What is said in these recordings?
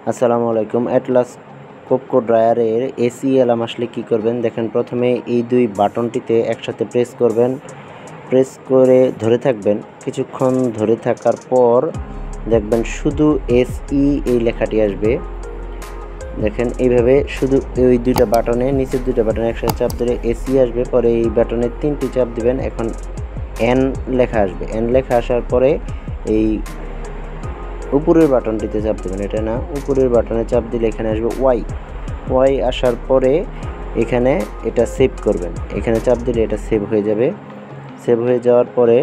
আসসালামু আলাইকুম। Atlas কোপকো ড্রায়ারের AC alarm আসলে কী করবেন দেখেন। প্রথমে এই দুই বাটনটিতে একসাথে প্রেস করবেন, প্রেস করে ধরে থাকবেন। কিছুক্ষণ ধরে থাকার পর দেখবেন শুধু এসই এই লেখাটি আসবে। দেখেন এইভাবে শুধু ওই দুইটা বাটনে, নিচের দুইটা বাটনে একসাথে চাপ দিলে এসি আসবে। পরে এই বাটনে 3টি চাপ দিবেন। এখন এন লেখা আসবে। এন লেখা আসার পরে এই উপরের বাটনটিতে চাপ দেবেন, এটা না, উপরের বাটনে চাপ দিলে এখানে আসবে ওয়াই আসার পরে এখানে এটা সেভ করবেন। এখানে চাপ দিলে এটা সেভ হয়ে যাবে। সেভ হয়ে যাওয়ার পরে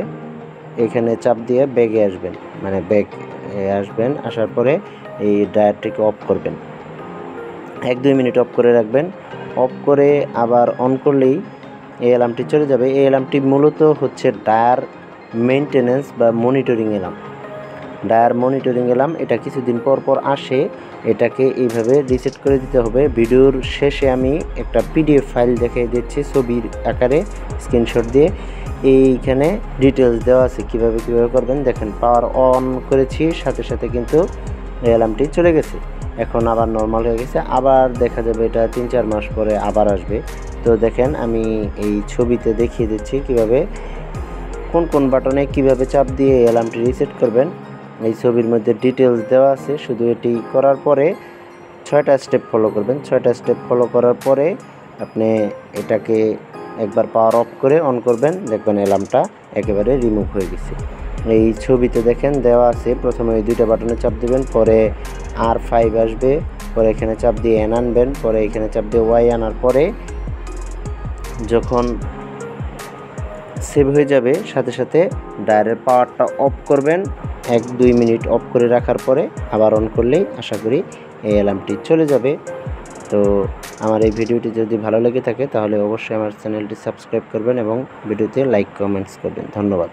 এখানে চাপ দিয়ে ব্যাগে আসবেন, মানে ব্যাগ আসবেন। আসার পরে এই ড্রায়ারটিকে অফ করবেন, 1-2 মিনিট অফ করে রাখবেন। অফ করে আবার অন করলেই এই অ্যালার্মটি চলে যাবে। এই অ্যালার্মটি মূলত হচ্ছে ড্রায়ার মেনটেন্যান্স বা monitoring alarm. Dryer monitoring alarm এটা কিছুদিন পর পর আসে। এটাকে এইভাবে রিসেট করে দিতে হবে। ভিডিওর শেষে আমি একটা পিডিএফ ফাইল দেখিয়ে দিচ্ছি ছবির আকারে, স্ক্রিনশট দিয়ে। এইখানে ডিটেলস দেওয়া আছে কীভাবে করবেন। দেখেন পাওয়ার অন করেছি, সাথে সাথে কিন্তু অ্যালার্মটি চলে গেছে। এখন আবার নর্মাল হয়ে গেছে। আবার দেখা যাবে এটা 3-4 মাস পরে আবার আসবে। তো দেখেন আমি এই ছবিতে দেখিয়ে দিচ্ছি কীভাবে কোন বাটনে কীভাবে চাপ দিয়ে অ্যালার্মটি রিসেট করবেন। এই ছবির মধ্যে ডিটেলস দেওয়া আছে। শুধু এটি করার পরে 6টা স্টেপ ফলো করবেন। 6টা স্টেপ ফলো করার পরে আপনি এটাকে একবার পাওয়ার অফ করে অন করবেন, দেখবেন অ্যালার্মটা একেবারে রিমুভ হয়ে গেছে। এই ছবিতে দেখেন দেওয়া আছে। প্রথমে এই দুইটা বাটনে চাপ দেবেন, পরে R5 আসবে, পরে এখানে চাপ দিয়ে এন আনবেন, পরে এখানে চাপ দিয়ে ওয়াই আনার পরে যখন সেভ হয়ে যাবে সাথে সাথে ড্রায়ারের পাওয়ারটা অফ করবেন। 1-2 মিনিট অফ করে রাখার পরে আবার অন করলেই আশা করি এই অ্যালার্মটি চলে যাবে। তো আমার এই ভিডিওটি যদি ভালো লেগে থাকে তাহলে অবশ্যই আমার চ্যানেলটি সাবস্ক্রাইব করবেন এবং ভিডিওতে লাইক কমেন্টস করবেন। ধন্যবাদ।